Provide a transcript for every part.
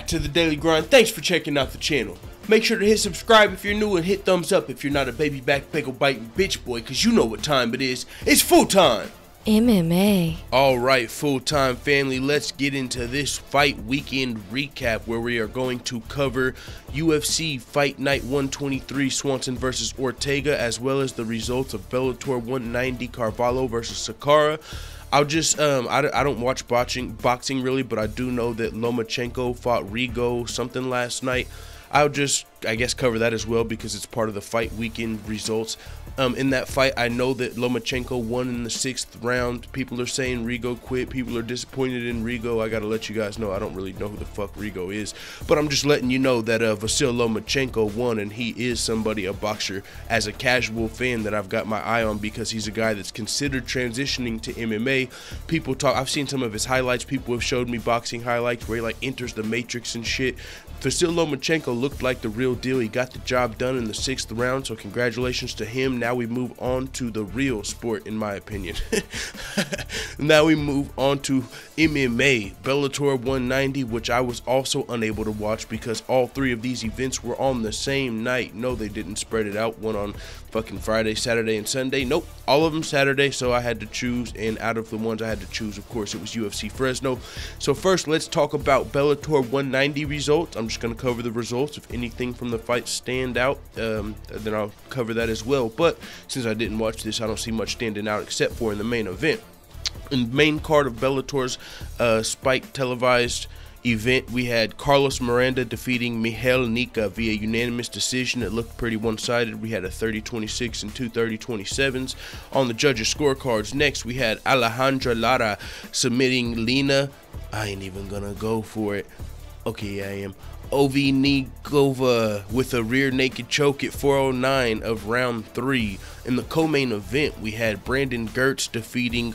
back to the Daily Grind. Thanks for checking out the channel. Make sure to hit subscribe if you're new and hit thumbs up if you're not a baby back bagel biting bitch boy, cause you know what time it is. It's full time. MMA. Alright, full-time family, let's get into this fight weekend recap where we are going to cover UFC Fight Night 123 Swanson versus Ortega, as well as the results of Bellator 190 Carvalho versus Sakara. I'll just I don't watch boxing really, but I do know that Lomachenko fought Rigo something last night. I'll just, I guess, cover that as well because it's part of the fight weekend results. In that fight, I know that Lomachenko won in the 6th round. People are saying Rigo quit. People are disappointed in Rigo. I gotta let you guys know I don't really know who the fuck Rigo is, but I'm just letting you know that Vasil Lomachenko won, and he is somebody, a boxer, as a casual fan that I've got my eye on because he's a guy that's considered transitioning to MMA. People talk. I've seen some of his highlights. People have showed me boxing highlights where he like enters the Matrix and shit. Vasil Lomachenko looked like the real deal. He got the job done in the 6th round, so congratulations to him. Now we move on to the real sport, in my opinion. Now we move on to MMA, Bellator 190, which I was also unable to watch because all 3 of these events were on the same night. No, they didn't spread it out, one on fucking Friday, Saturday, and Sunday. Nope, all of them Saturday, so I had to choose, and out of the ones I had to choose, of course, it was UFC Fresno. So first, let's talk about Bellator 190 results. I'm just going to cover the results. If anything from the fight stand out, then I'll cover that as well. But since I didn't watch this, I don't see much standing out except for in the main event. In the main card of Bellator's Spike televised event, we had Carlos Miranda defeating Miguel Nica via unanimous decision. It looked pretty one-sided. We had a 30-26 and 2 30-27s on the judges' scorecards. Next, we had Alejandra Lara submitting Lena. I ain't even gonna go for it. Okay, I am. Ovinigova with a rear naked choke at 4:09 of round 3. In the co-main event, we had Brandon Gertz defeating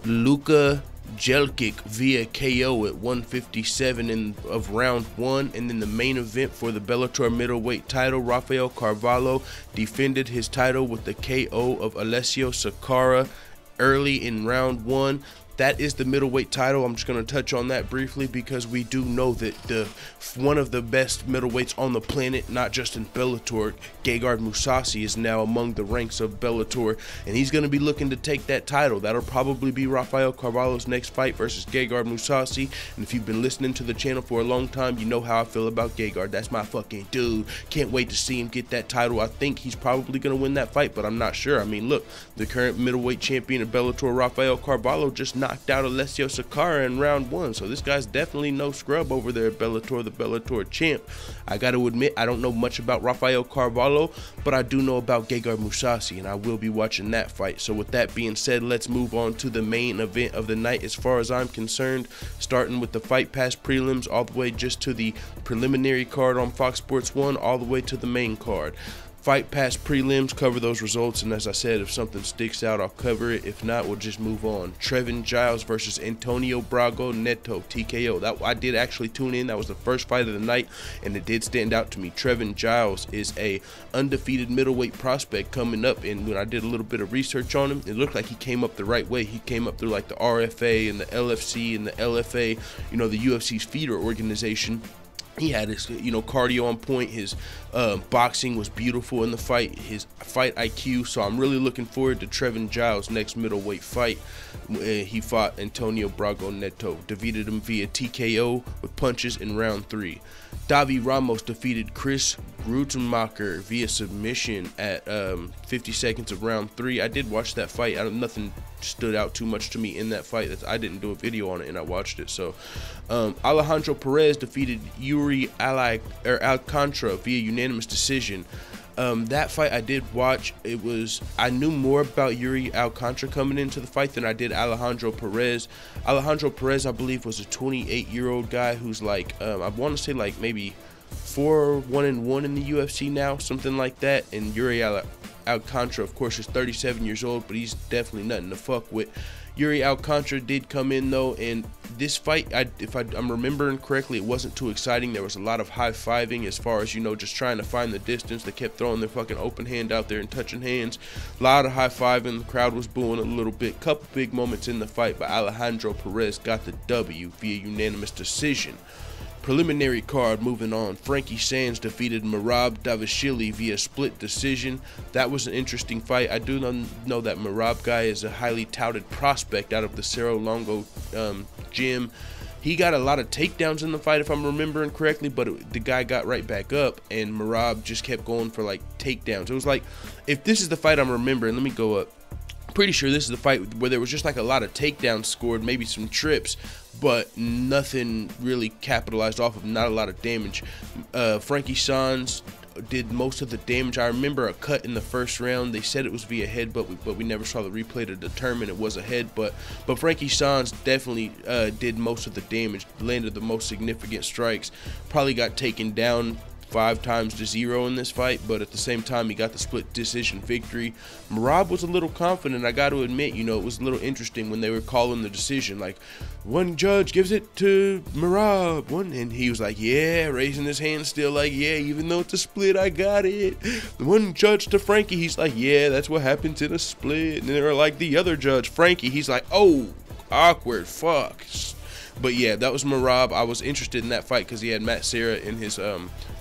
Luka Jelkic via KO at 1:57 of round 1. And then the main event for the Bellator middleweight title, Rafael Carvalho defended his title with the KO of Alessio Sakara early in round 1. That is the middleweight title. I'm just going to touch on that briefly because we do know that one of the best middleweights on the planet, not just in Bellator, Gegard Mousasi, is now among the ranks of Bellator, and he's going to be looking to take that title. That'll probably be Rafael Carvalho's next fight versus Gegard Mousasi, and if you've been listening to the channel for a long time, you know how I feel about Gegard. That's my fucking dude. Can't wait to see him get that title. I think he's probably going to win that fight, but I'm not sure. I mean, look, the current middleweight champion of Bellator, Rafael Carvalho, just knocked out Alessio Sakara in round 1, so this guy's definitely no scrub over there at Bellator, the Bellator champ. I got to admit, I don't know much about Rafael Carvalho, but I do know about Gegard Mousasi, and I will be watching that fight. So with that being said, let's move on to the main event of the night as far as I'm concerned, starting with the Fight Pass prelims all the way just to the preliminary card on Fox Sports 1 all the way to the main card. Fight Pass prelims, cover those results, and as I said, if something sticks out, I'll cover it. If not, we'll just move on. Trevin Giles versus Antonio Braga Neto, TKO. That I did actually tune in. That was the first fight of the night, and it did stand out to me. Trevin Giles is a undefeated middleweight prospect coming up, and when I did a little bit of research on him, it looked like he came up the right way. He came up through like the RFA and the LFC and the LFA, you know, the UFC's feeder organization. He had his, cardio on point. His boxing was beautiful in the fight. His fight IQ. So I'm really looking forward to Trevin Giles' next middleweight fight. He fought Antonio Braga Neto, defeated him via TKO with punches in round 3. Davi Ramos defeated Chris Grutenmacher via submission at 50 seconds of round 3. I did watch that fight. Nothing stood out too much to me in that fight. I didn't do a video on it, and I watched it. So Alejandro Perez defeated Yuri Alcantara via unanimous decision. That fight I did watch. I knew more about Yuri Alcantara coming into the fight than I did Alejandro Perez. Alejandro Perez, I believe, was a 28-year-old guy who's like, I want to say like maybe 4-1-1 in the UFC now, something like that. And Yuri Alcantara, of course, is 37 years old, but he's definitely nothing to fuck with. Yuri Alcantara did come in though, and this fight, if I'm remembering correctly, it wasn't too exciting. There was a lot of high-fiving as far as, just trying to find the distance. They kept throwing their fucking open hand out there and touching hands. A lot of high-fiving. The crowd was booing a little bit. Couple big moments in the fight, but Alejandro Perez got the W via unanimous decision. Preliminary card, moving on. Frankie Sands defeated Merab Davishvili via split decision. That was an interesting fight. I do know that Merab guy is a highly touted prospect out of the Cerro Longo gym. He got a lot of takedowns in the fight, if I'm remembering correctly, but the guy got right back up, and Merab just kept going for like takedowns. It was like, if this is the fight I'm remembering, let me go up. Pretty sure this is the fight where there was just like a lot of takedowns scored, maybe some trips, but nothing really capitalized off of, not a lot of damage. Frankie Sands did most of the damage. I remember a cut in the first round. They said it was via headbutt, but we never saw the replay to determine it was a headbutt. But Frankie Sands definitely did most of the damage, landed the most significant strikes, probably got taken down 5 times to 0 in this fight, but at the same time he got the split decision victory. Merab was a little confident, I got to admit. You know, it was a little interesting when they were calling the decision, like one judge gives it to Merab, and he was like, yeah, raising his hand still, like, yeah, even though it's a split, I got it. One judge to Frankie, he's like, yeah, that's what happens in a split. And they're like, the other judge, Frankie, he's like, oh, awkward, fuck. But yeah, that was Merab. I was interested in that fight because he had Matt Serra in his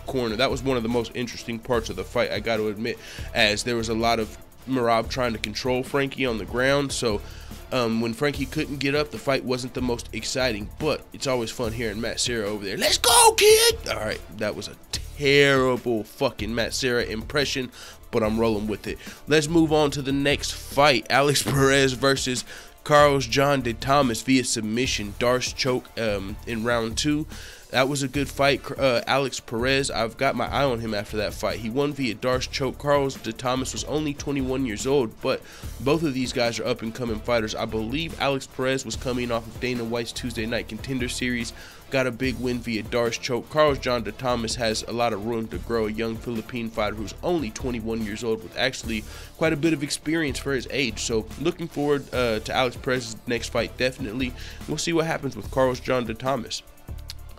corner. That was one of the most interesting parts of the fight, I got to admit, as there was a lot of Merab trying to control Frankie on the ground. So when Frankie couldn't get up, the fight wasn't the most exciting, but it's always fun hearing Matt Serra over there. Let's go, kid! All right, that was a terrible fucking Matt Serra impression, but I'm rolling with it. Let's move on to the next fight. Alex Perez versus Carlos John de Thomas via submission, Darce choke in round 2. That was a good fight. Alex Perez, I've got my eye on him after that fight. He won via Darce choke. Carlos de Thomas was only 21 years old, but both of these guys are up-and-coming fighters. I believe Alex Perez was coming off of Dana White's Tuesday Night Contender Series, got a big win via Darce choke. Carlos John de Thomas has a lot of room to grow, a young Philippine fighter who's only 21 years old with actually quite a bit of experience for his age. So looking forward to Alex Perez's next fight, definitely. We'll see what happens with Carlos John de Thomas.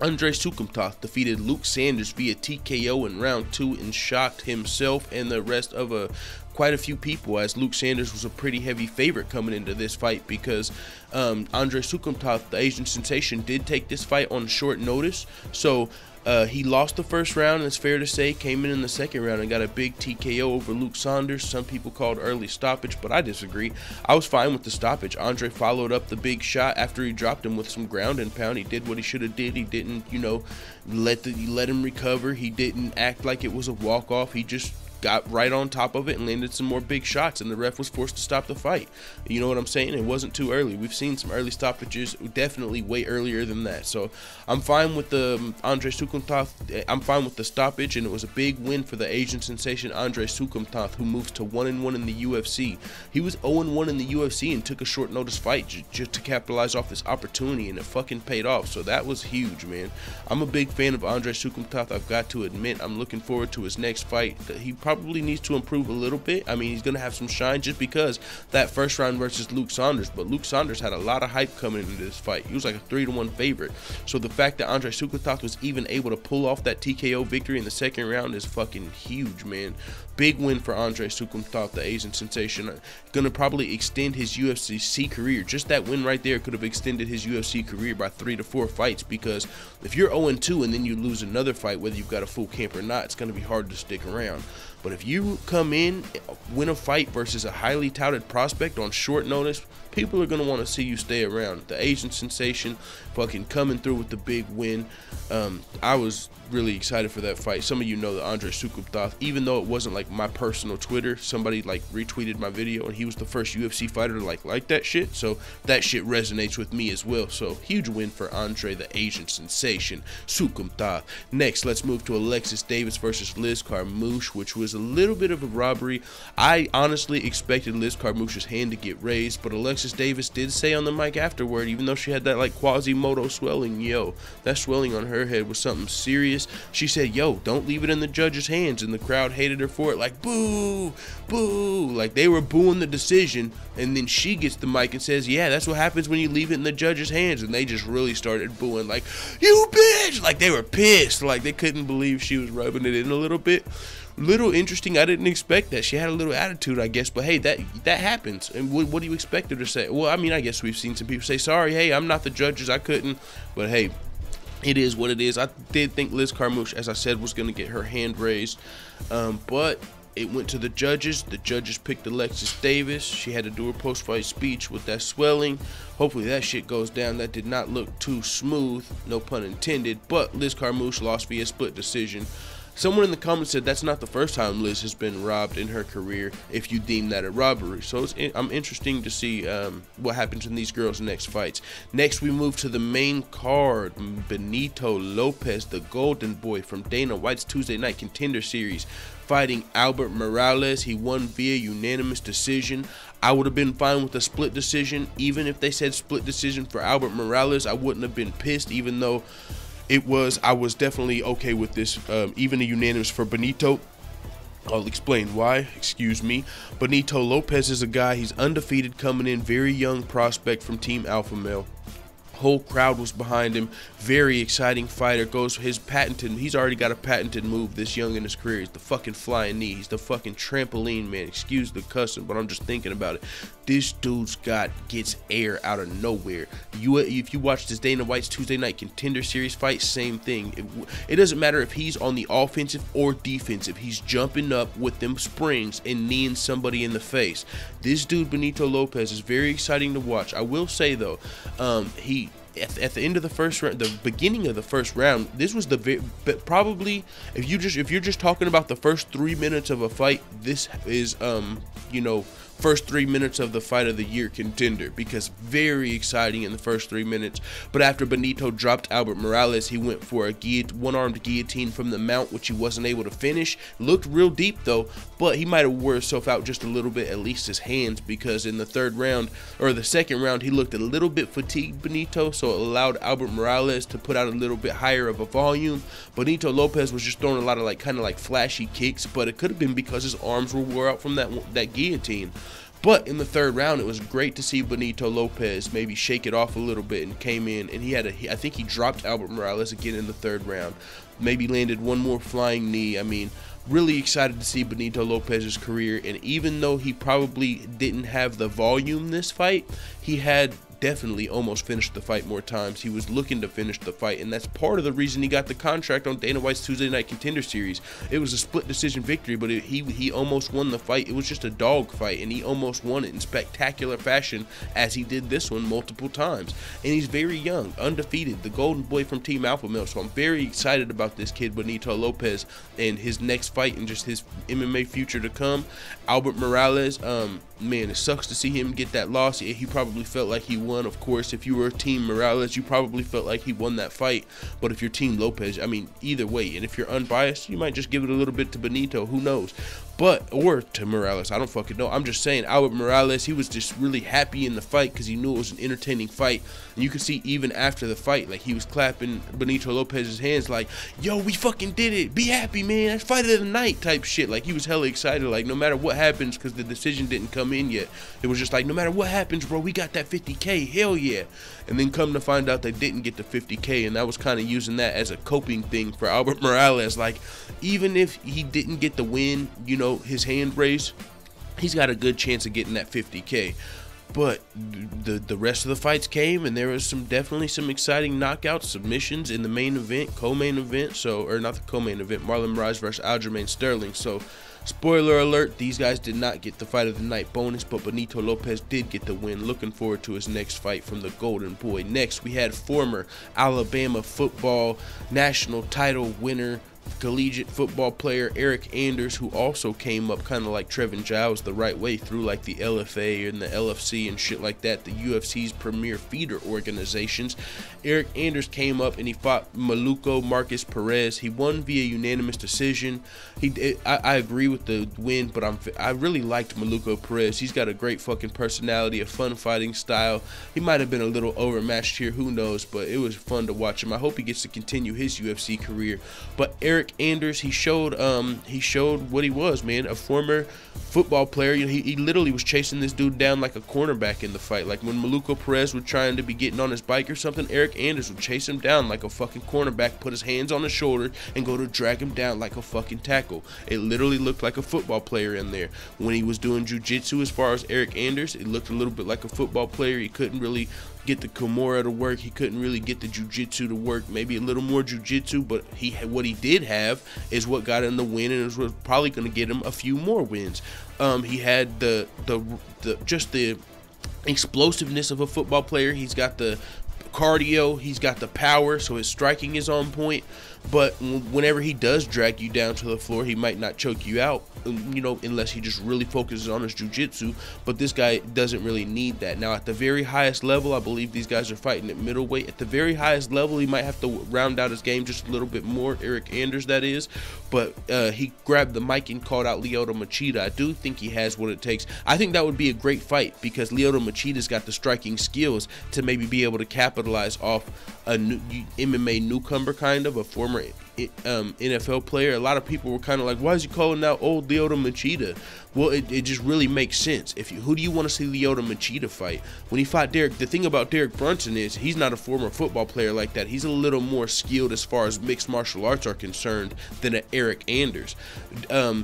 Andre Sukumtoth defeated Luke Sanders via TKO in round 2 and shocked himself and the rest of quite a few people, as Luke Sanders was a pretty heavy favorite coming into this fight because Andre Sukumtoth, the Asian sensation, did take this fight on short notice. So he lost the first round, and it's fair to say came in the second round and got a big TKO over Luke Sanders. Some people called early stoppage, but I disagree. I was fine with the stoppage. Andre followed up the big shot after he dropped him with some ground and pound. He did what he should have did. He didn't, you know, let him recover. He didn't act like it was a walk-off. He just got right on top of it and landed some more big shots, and the ref was forced to stop the fight. You know what I'm saying? It wasn't too early. We've seen some early stoppages, definitely way earlier than that. So I'm fine with the Andre Sukumtoth. I'm fine with the stoppage, and it was a big win for the Asian sensation Andre Sukumtoth, who moves to 1-1 in the UFC. He was 0-1 in the UFC and took a short notice fight just to capitalize off this opportunity, and it fucking paid off. So that was huge, man. I'm a big fan of Andre Sukumtoth, I've got to admit. I'm looking forward to his next fight. He probably needs to improve a little bit. I mean, he's going to have some shine just because that first round versus Luke Sanders, but Luke Sanders had a lot of hype coming into this fight. He was like a 3-1 favorite. So the fact that Andre Sukumtoth was even able to pull off that TKO victory in the second round is fucking huge, man. Big win for Andre Sukumtoth, the Asian sensation. Going to probably extend his UFC career. Just that win right there could have extended his UFC career by 3 to 4 fights, because if you're 0-2 and then you lose another fight, whether you've got a full camp or not, it's going to be hard to stick around. But if you come in, win a fight versus a highly touted prospect on short notice, people are going to want to see you stay around. The Asian sensation fucking coming through with the big win. I was really excited for that fight. Some of you know that Andre Sukumtoth, even though it wasn't like my personal Twitter, somebody like retweeted my video, and he was the first UFC fighter to like that shit. So that shit resonates with me as well. So huge win for Andre, the Asian sensation Sukumtoth. Next, let's move to Alexis Davis versus Liz Carmouche, which was a little bit of a robbery. I honestly expected Liz Carmouche's hand to get raised, but Alexis Davis did say on the mic afterward, even though she had that like Quasimodo swelling, yo, that swelling on her head was something serious. She said, yo, don't leave it in the judge's hands, and the crowd hated her for it, like, boo, boo, like they were booing the decision. And then she gets the mic and says, yeah, that's what happens when you leave it in the judge's hands. And they just really started booing, like, you bitch, like they were pissed, like they couldn't believe she was rubbing it in a little bit. Little interesting. I didn't expect that. She had a little attitude, I guess, but hey, that happens. And what do you expect her to say? Well, I mean, I guess we've seen some people say, sorry, hey, I'm not the judges, I couldn't. But hey, It is what it is. I did think Liz Carmouche, as I said, was going to get her hand raised, but it went to the judges. The judges picked Alexis Davis. She had to do her post-fight speech with that swelling. Hopefully that shit goes down. That did not look too smooth, no pun intended, but Liz Carmouche lost via split decision. Someone in the comments said that's not the first time Liz has been robbed in her career, if you deem that a robbery. So I'm interesting to see what happens in these girls' next fights. Next, we move to the main card. Benito Lopez, the Golden Boy from Dana White's Tuesday Night Contender Series, fighting Albert Morales. He won via unanimous decision. I would have been fine with a split decision. Even if they said split decision for Albert Morales, I wouldn't have been pissed, even though I was definitely okay with this, even a unanimous for Benito. I'll explain why. Excuse me. Benito Lopez is a guy, he's undefeated coming in, very young prospect from Team Alpha Male. Whole crowd was behind him. Very exciting fighter. Goes his patented, he's already got a patented move this young in his career. He's the fucking flying knee. He's the fucking trampoline, man. Excuse the cussing, but I'm just thinking about it. This dude's gets air out of nowhere. If you watch this Dana White's Tuesday Night Contender Series fight, same thing. It doesn't matter if he's on the offensive or defensive. He's jumping up with them springs and kneeing somebody in the face. This dude Benito Lopez is very exciting to watch. I will say though, at the end of the first round, the beginning of the first round, this was probably, if you're just talking about the first 3 minutes of a fight, this is first 3 minutes of the fight of the year contender, because very exciting in the first 3 minutes. But after Benito dropped Albert Morales, he went for a one-armed guillotine from the mount, which he wasn't able to finish. Looked real deep though, but he might have wore himself out just a little bit, at least his hands, because in the second round, he looked a little bit fatigued, Benito, so it allowed Albert Morales to put out a little bit higher of a volume. Benito Lopez was just throwing a lot of kind of flashy kicks, but it could have been because his arms were wore out from that guillotine. But in the third round, it was great to see Benito Lopez maybe shake it off a little bit and came in, and I think he dropped Albert Morales again in the third round. Maybe landed one more flying knee. I mean, really excited to see Benito Lopez's career, and even though he probably didn't have the volume this fight, he had definitely almost finished the fight more times. He was looking to finish the fight, and that's part of the reason he got the contract on Dana White's Tuesday Night Contender Series. It was a split decision victory, but he almost won the fight. It was just a dog fight, and he almost won it in spectacular fashion, as he did this one multiple times. And he's very young, undefeated, the golden boy from Team Alpha Male. So I'm very excited about this kid Benito Lopez and his next fight and just his MMA future to come. Albert Morales, man, it sucks to see him get that loss. He probably felt like he won. Of course, if you were Team Morales, you probably felt like he won that fight. But if you're Team Lopez, I mean, either way, and if you're unbiased, you might just give it a little bit to Benito, who knows? Or to Morales, I don't fucking know. I'm just saying, Albert Morales, he was just really happy in the fight because he knew it was an entertaining fight. And you could see even after the fight, like, he was clapping Benito Lopez's hands like, yo, we fucking did it, be happy, man, that's fight of the night type shit. Like, he was hella excited, like, no matter what happens, because the decision didn't come in yet, it was just like, no matter what happens, bro, we got that 50K, hell yeah. And then come to find out they didn't get the 50K, and that was kind of using that as a coping thing for Albert Morales. Like, even if he didn't get the win, you know, his hand raised, he's got a good chance of getting that 50K. But the rest of the fights came, and there was definitely some exciting knockout submissions in the main event, co-main event. Or not the co-main event, Marlon Moraes versus Aljamain Sterling. So, spoiler alert, these guys did not get the fight of the night bonus, but Benito Lopez did get the win. Looking forward to his next fight from the Golden Boy. Next, we had former Alabama football national title winner, collegiate football player Eric Anders, who also came up kind of like Trevin Giles the right way through like the LFA and the LFC and shit like that, the UFC's premier feeder organizations. Eric Anders came up and he fought Maluco Marcus Perez. He won via unanimous decision. I agree with the win, but I really liked Maluco Perez. He's got a great fucking personality, a fun fighting style. He might have been a little overmatched here, who knows, but it was fun to watch him. I hope he gets to continue his UFC career. But Eric Eric Anders, he showed what he was, man, a former football player. You know, he literally was chasing this dude down like a cornerback in the fight. Like when Maluko Perez was trying to be getting on his bike or something, Eric Anders would chase him down like a fucking cornerback, put his hands on his shoulder, and go to drag him down like a fucking tackle. It literally looked like a football player in there. When he was doing jiu-jitsu, as far as Eric Anders, it looked a little bit like a football player. He couldn't really get the Kimura to work. He couldn't really get the jiu-jitsu to work. Maybe a little more jiu-jitsu, but what he did have is what got him the win, and it was probably going to get him a few more wins. He had just the explosiveness of a football player. He's got the cardio, he's got the power, so his striking is on point. But whenever he does drag you down to the floor, he might not choke you out, you know, unless he just really focuses on his jiu-jitsu. But this guy doesn't really need that. Now, at the very highest level, I believe these guys are fighting at middleweight. At the very highest level, he might have to round out his game just a little bit more, Eric Anders, that is. But he grabbed the mic and called out Lyoto Machida. I do think he has what it takes. I think that would be a great fight because Lyoto Machida's got the striking skills to maybe be able to capitalize off a new MMA newcomer, kind of a former NFL player. A lot of people were kind of like, why is he calling out old Lyoto Machida? Well, it just really makes sense. Who do you want to see Lyoto Machida fight? When he fought Derek, the thing about Derek Brunson is he's not a former football player like that. He's a little more skilled as far as mixed martial arts are concerned than an Eric Anders.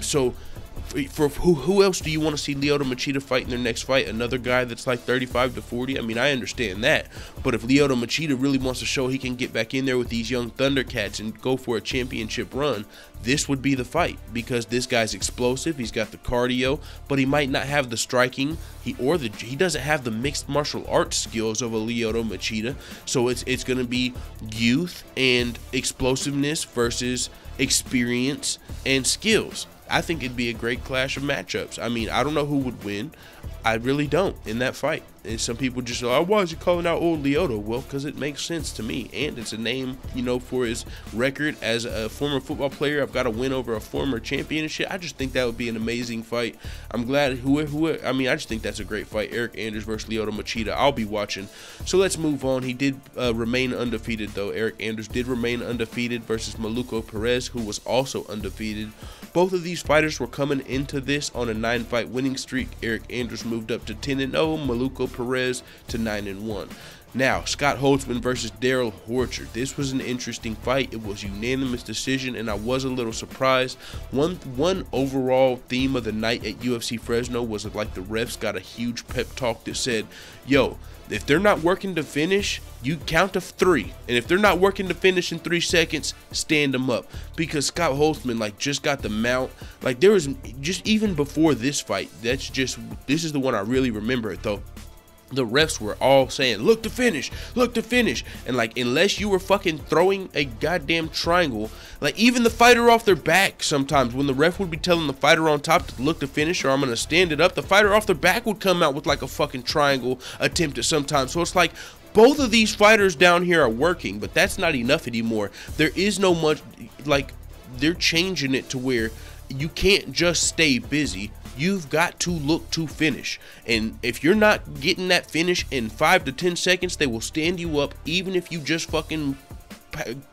So for who else do you want to see Lyoto Machida fight in their next fight? Another guy that's like 35 to 40? I mean, I understand that. But if Lyoto Machida really wants to show he can get back in there with these young Thundercats and go for a championship run, this would be the fight because this guy's explosive. He's got the cardio, but he might not have the striking. He doesn't have the mixed martial arts skills of a Lyoto Machida. So it's going to be youth and explosiveness versus experience and skills. I think it'd be a great clash of matchups. I mean, I don't know who would win. I really don't in that fight. And some people just say, oh, why is he calling out old Lyoto? Well, because it makes sense to me. And it's a name, you know, for his record as a former football player. I've got a win over a former champion and shit. I just think that would be an amazing fight. I'm glad I mean, I just think that's a great fight. Eric Anders versus Lyoto Machida. I'll be watching. So let's move on. He did remain undefeated, though. Eric Anders did remain undefeated versus Maluko Perez, who was also undefeated. Both of these fighters were coming into this on a 9-fight winning streak. Eric Anders moved up to 10-0, Maluko Perez to 9-1. Now, Scott Holtzman versus Daryl Horcher. This was an interesting fight. It was a unanimous decision, and I was a little surprised. One overall theme of the night at UFC Fresno was like the refs got a huge pep talk that said, yo, if they're not working to finish, you count to 3. And if they're not working to finish in 3 seconds, stand them up. Because Scott Holtzman, like, just got the mount. Like, there was just even before this fight, this is the one I really remember it, though. The refs were all saying, look to finish, and like, unless you were fucking throwing a goddamn triangle, like, even the fighter off their back, sometimes when the ref would be telling the fighter on top to look to finish, or I'm gonna stand it up, the fighter off their back would come out with like a fucking triangle attempt at sometimes. So it's like, both of these fighters down here are working, but that's not enough anymore. There is no much, like, they're changing it to where you can't just stay busy. You've got to look to finish. And if you're not getting that finish in 5 to 10 seconds, they will stand you up even if you just fucking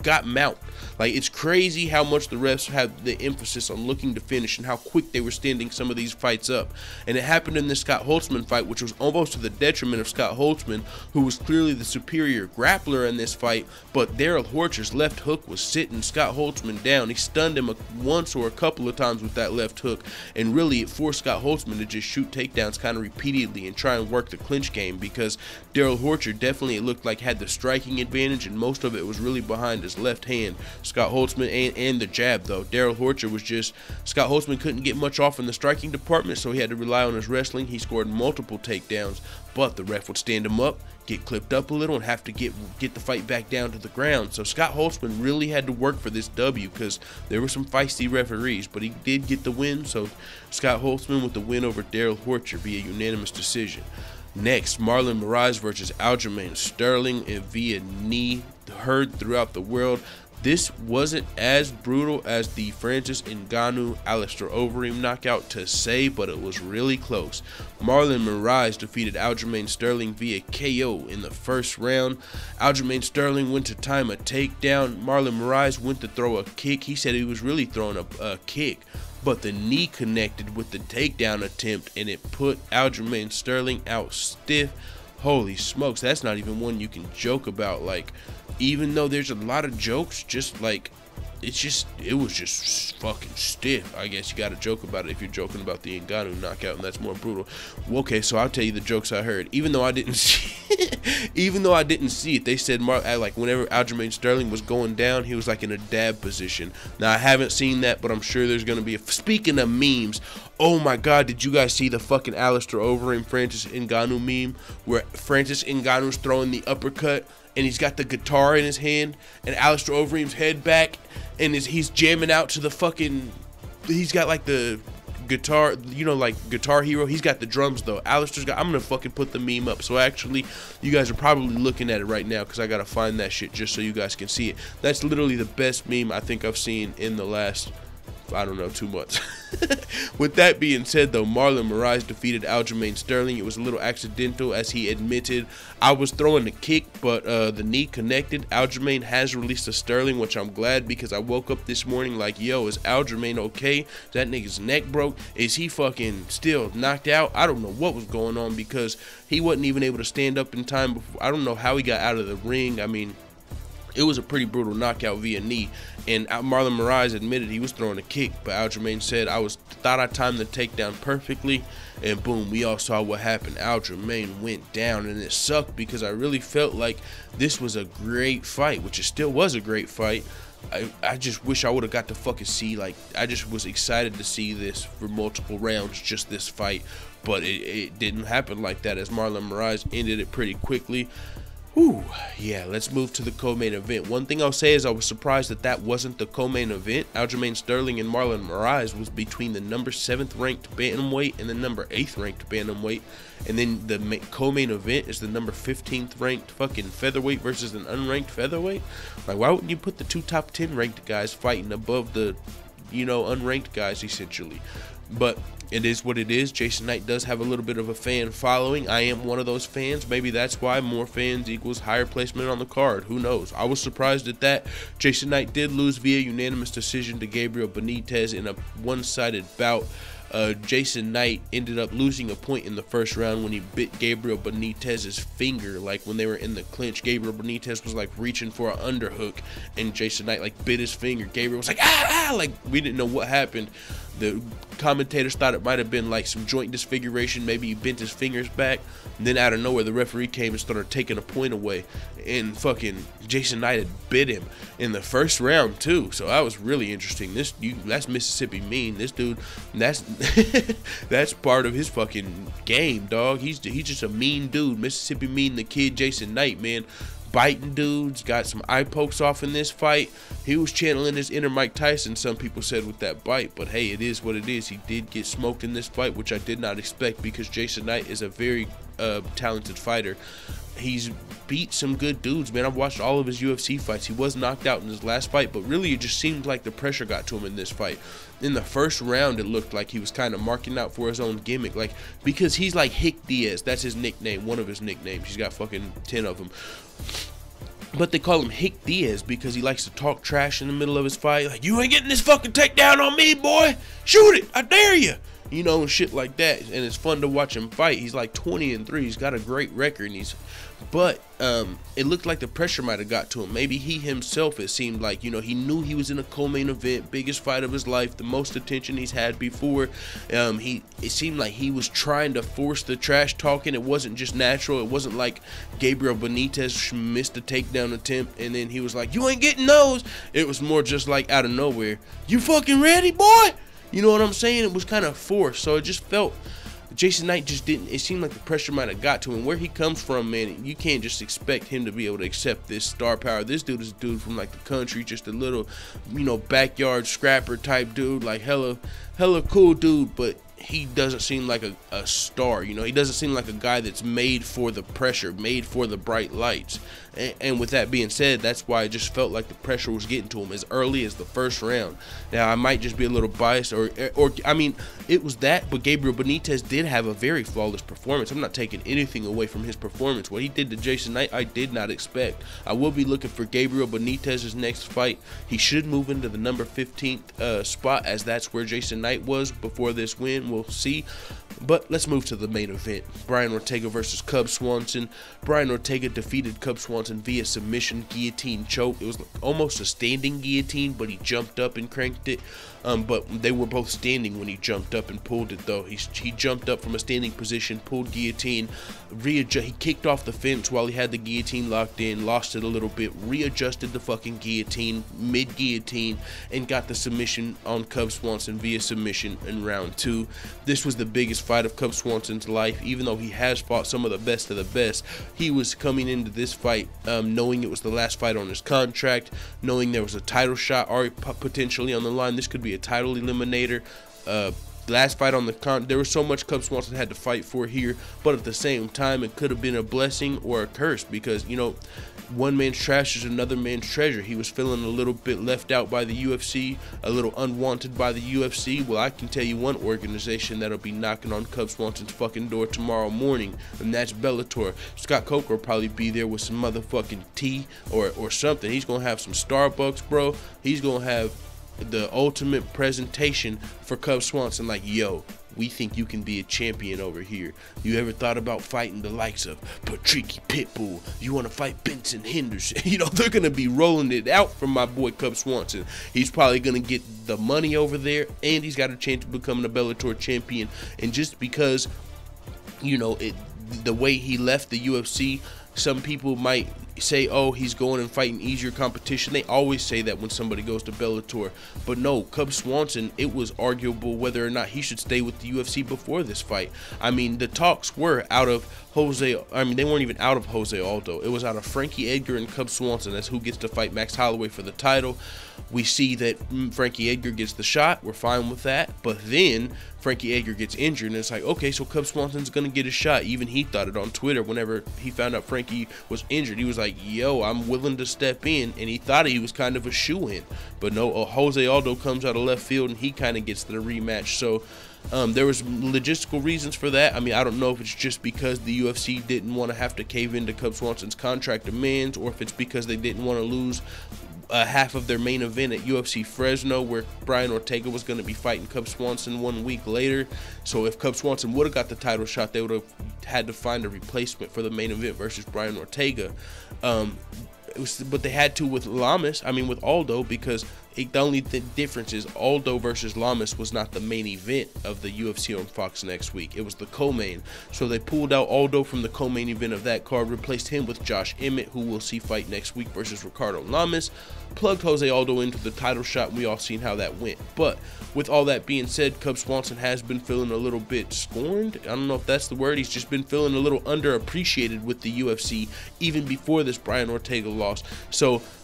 got mount. Like, it's crazy how much the refs have the emphasis on looking to finish and how quick they were standing some of these fights up. And it happened in this Scott Holtzman fight, which was almost to the detriment of Scott Holtzman, who was clearly the superior grappler in this fight. But Daryl Horcher's left hook was sitting Scott Holtzman down. He stunned him once or a couple of times with that left hook, and really it forced Scott Holtzman to just shoot takedowns kind of repeatedly and try and work the clinch game, because Daryl Horcher definitely, it looked like, had the striking advantage, and most of it was really behind his left hand. Scott Holtzman and the jab, though. Daryl Horcher was just, Scott Holtzman couldn't get much off in the striking department, so he had to rely on his wrestling. He scored multiple takedowns, but the ref would stand him up, get clipped up a little, and have to get the fight back down to the ground. So Scott Holtzman really had to work for this W, because there were some feisty referees, but he did get the win. So Scott Holtzman with the win over Daryl Horcher via unanimous decision. Next, Marlon Moraes versus Aljamain Sterling via knee, heard throughout the world. This wasn't as brutal as the Francis Ngannou Alistair Overeem knockout to say, but it was really close. Marlon Moraes defeated Aljamain Sterling via KO in the first round. Aljamain Sterling went to time a takedown. Marlon Moraes went to throw a kick. He said he was really throwing a kick, but the knee connected with the takedown attempt, and it put Aljamain Sterling out stiff. Holy smokes, that's not even one you can joke about. Like, even though there's a lot of jokes, just like, it was just fucking stiff. I guess you gotta joke about it if you're joking about the Ngannou knockout, and that's more brutal. Well, okay, so I'll tell you the jokes I heard. Even though I didn't see it, they said like whenever Aljamain Sterling was going down, he was like in a dab position. Now I haven't seen that, but I'm sure there's gonna be speaking of memes. Oh my God, did you guys see the fucking Alistair Overeem Francis Ngannou meme where Francis Ngannou's throwing the uppercut and he's got the guitar in his hand and Alistair Overeem's head back and he's jamming out to the fucking, he's got like the guitar, you know, like Guitar Hero. He's got the drums though. Alistair's got, I'm gonna fucking put the meme up. So actually, you guys are probably looking at it right now because I gotta find that shit just so you guys can see it. That's literally the best meme I think I've seen in the last, I don't know, 2 months. With that being said though, Marlon Moraes defeated Aljamain Sterling. It was a little accidental, as he admitted. I was throwing the kick, but the knee connected. Aljamain has released a Sterling, which I'm glad, because I woke up this morning like, yo, is Aljamain okay? That nigga's neck broke? Is he fucking still knocked out? I don't know what was going on, because he wasn't even able to stand up in time before. I don't know how he got out of the ring. I mean, it was a pretty brutal knockout via knee, and Marlon Moraes admitted he was throwing a kick, but Aljamain said, thought I timed the takedown perfectly, and boom, we all saw what happened. Aljamain went down, and it sucked because I really felt like this was a great fight, which it still was a great fight. I just wish I would have got to fucking see, like, I just was excited to see this for multiple rounds, just this fight, but it didn't happen like that, as Marlon Moraes ended it pretty quickly. Whew, yeah, let's move to the co-main event. One thing I'll say is I was surprised that wasn't the co-main event. Aljamain Sterling and Marlon Moraes was between the number 7th ranked bantamweight and the number 8th ranked bantamweight. And then the co-main event is the number 15th ranked fucking featherweight versus an unranked featherweight. Like, why wouldn't you put the 2 top 10 ranked guys fighting above the, you know, unranked guys, essentially? But it is what it is. Jason Knight does have a little bit of a fan following. I am one of those fans. Maybe that's why more fans equals higher placement on the card. Who knows? I was surprised at that. Jason Knight did lose via unanimous decision to Gabriel Benitez in a one-sided bout. Jason Knight ended up losing a point in the first round when he bit Gabriel Benitez's finger. Like, when they were in the clinch, Gabriel Benitez was like reaching for an underhook, and Jason Knight like bit his finger. Gabriel was like, ah, like, we didn't know what happened. The commentators thought it might have been like some joint disfiguration. Maybe he bent his fingers back. And then out of nowhere, the referee came and started taking a point away. And fucking Jason Knight had bit him in the first round too. So that was really interesting. That's Mississippi Mean. This dude, that's that's part of his fucking game, dog. He's just a mean dude. Mississippi Mean, the kid, Jason Knight, man. Biting dudes, got some eye pokes off in this fight. He was channeling his inner Mike Tyson, some people said, with that bite, but hey, it is what it is. He did get smoked in this fight, which I did not expect, because Jason Knight is a very talented fighter. He's beat some good dudes, man. I've watched all of his UFC fights. He was knocked out in his last fight, but really it just seemed like the pressure got to him in this fight. In the first round, it looked like he was kind of marking out for his own gimmick, like, because he's like Hick Diaz. That's his nickname, one of his nicknames. He's got fucking 10 of them. But they call him Hick Diaz because he likes to talk trash in the middle of his fight. Like, you ain't getting this fucking takedown on me, boy. Shoot it. I dare you. You know, and shit like that. And it's fun to watch him fight. He's like 20-3. He's got a great record. And but it looked like the pressure might have got to him. Maybe he himself, it seemed like, you know, he knew he was in a co-main event, biggest fight of his life, the most attention he's had before. It seemed like he was trying to force the trash talking. It wasn't just natural. It wasn't like Gabriel Benitez missed a takedown attempt and then he was like, you ain't getting those. It was more just like out of nowhere. You fucking ready, boy? You know what I'm saying? It was kind of forced. So it just felt, Jason Knight just didn't, it seemed like the pressure might have got to him. Where he comes from, man, you can't just expect him to be able to accept this star power. This dude is a dude from like the country, just a little, you know, backyard scrapper type dude, like hella cool dude, but he doesn't seem like a star. You know, he doesn't seem like a guy that's made for the pressure, made for the bright lights. And with that being said, that's why I just felt like the pressure was getting to him as early as the first round. Now, I might just be a little biased, or I mean, it was that, but Gabriel Benitez did have a very flawless performance. I'm not taking anything away from his performance. What he did to Jason Knight, I did not expect. I will be looking for Gabriel Benitez's next fight. He should move into the number 15th spot, as that's where Jason Knight was before this win. We'll see. But let's move to the main event. Brian Ortega versus Cub Swanson. Brian Ortega defeated Cub Swanson via submission guillotine choke. It was almost a standing guillotine, but he jumped up and cranked it. But they were both standing when he jumped up and pulled it, though. He jumped up from a standing position, pulled guillotine, he kicked off the fence while he had the guillotine locked in, lost it a little bit, readjusted the fucking guillotine, mid-guillotine, and got the submission on Cub Swanson via submission in round 2. This was the biggest fight of Cub Swanson's life. Even though he has fought some of the best, he was coming into this fight knowing it was the last fight on his contract, knowing there was a title shot already potentially on the line. This could be a title eliminator. Last fight on the there was so much Cub Swanson had to fight for here, but at the same time, it could have been a blessing or a curse, because, you know, one man's trash is another man's treasure. He was feeling a little bit left out by the UFC, a little unwanted by the UFC. Well, I can tell you one organization that'll be knocking on Cub Swanson's fucking door tomorrow morning, and that's Bellator. Scott Coker will probably be there with some motherfucking tea or something. He's gonna have some Starbucks, bro. He's gonna have the ultimate presentation for Cub Swanson, like, yo, we think you can be a champion over here. You ever thought about fighting the likes of Patricky Pitbull? You want to fight Benson Henderson? You know, they're going to be rolling it out from my boy Cub Swanson. He's probably going to get the money over there, and he's got a chance of becoming a Bellator champion. And just because, you know, the way he left the UFC, some people might say, oh, he's going and fighting easier competition. They always say that when somebody goes to Bellator. But no, Cub Swanson, it was arguable whether or not he should stay with the UFC before this fight. I mean, the talks were out of they weren't even out of Jose Aldo. It was out of Frankie Edgar and Cub Swanson. That's who gets to fight Max Holloway for the title. We see that Frankie Edgar gets the shot. We're fine with that. But then Frankie Edgar gets injured, and it's like, okay, so Cub Swanson's going to get a shot. Even he thought it on Twitter whenever he found out Frankie was injured. He was like, yo, I'm willing to step in, and he thought he was kind of a shoo-in. But no, Jose Aldo comes out of left field, and he kind of gets the rematch. So there was logistical reasons for that. I mean, I don't know if it's just because the UFC didn't want to have to cave into Cub Swanson's contract demands, or if it's because they didn't want to lose half of their main event at UFC Fresno, where Brian Ortega was going to be fighting Cub Swanson 1 week later. So if Cub Swanson would have got the title shot, they would have had to find a replacement for the main event versus Brian Ortega. But they had to with with Aldo, because the only difference is Aldo versus Lamas was not the main event of the UFC on Fox next week. It was the co-main. So they pulled out Aldo from the co-main event of that card, replaced him with Josh Emmett, who we'll see fight next week versus Ricardo Lamas, plugged Jose Aldo into the title shot, and we all seen how that went. But with all that being said, Cub Swanson has been feeling a little bit scorned. I don't know if that's the word. He's just been feeling a little underappreciated with the UFC, even before this Brian Ortega loss.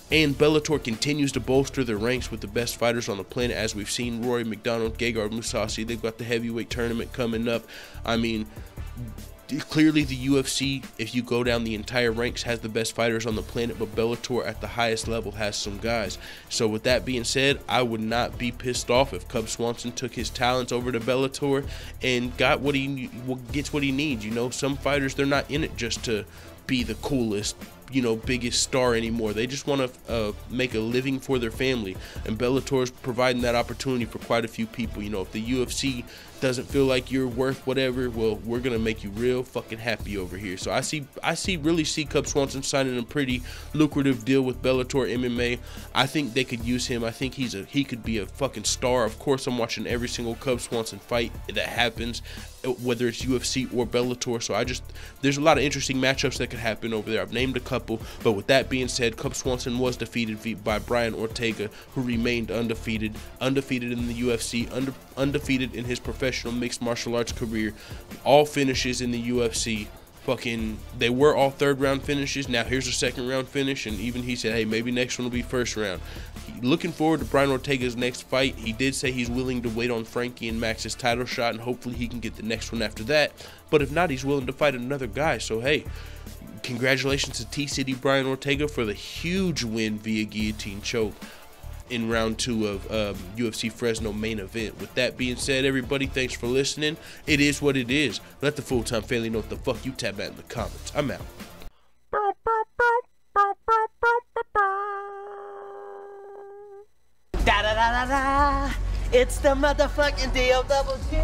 And Bellator continues to bolster their ranks with the best fighters on the planet, as we've seen Rory McDonald, Gegard Mousasi. They've got the heavyweight tournament coming up. I mean, clearly the UFC, if you go down the entire ranks, has the best fighters on the planet, but Bellator at the highest level has some guys. So with that being said, I would not be pissed off if Cub Swanson took his talents over to Bellator and got gets what he needs. You know, some fighters, they're not in it just to be the coolest, you know, biggest star anymore. They just want to make a living for their family, and Bellator's providing that opportunity for quite a few people. You know, if the UFC doesn't feel like you're worth whatever, well, we're gonna make you real fucking happy over here. So I really see Cub Swanson signing a pretty lucrative deal with Bellator MMA. I think they could use him. I think he could be a fucking star. Of course, I'm watching every single Cub Swanson fight that happens, whether it's UFC or Bellator. So there's a lot of interesting matchups that could happen over there. I've named a couple, but with that being said, Cub Swanson was defeated by Brian Ortega, who remained undefeated in the UFC, undefeated in his professional mixed martial arts career. All finishes in the UFC. They were all third round finishes. Now here's a second round finish, and even he said, hey, maybe next one will be first round. looking forward to Brian Ortega's next fight. He did say he's willing to wait on Frankie and Max's title shot, and hopefully he can get the next one after that. But if not, he's willing to fight another guy. So, hey, congratulations to T-City Brian Ortega for the huge win via guillotine choke in round 2 of UFC Fresno main event. With that being said, everybody, thanks for listening. It is what it is. Let the full-time family know what the fuck you tap at in the comments. I'm out. Da da da da da. It's the motherfucking D-O-double-G.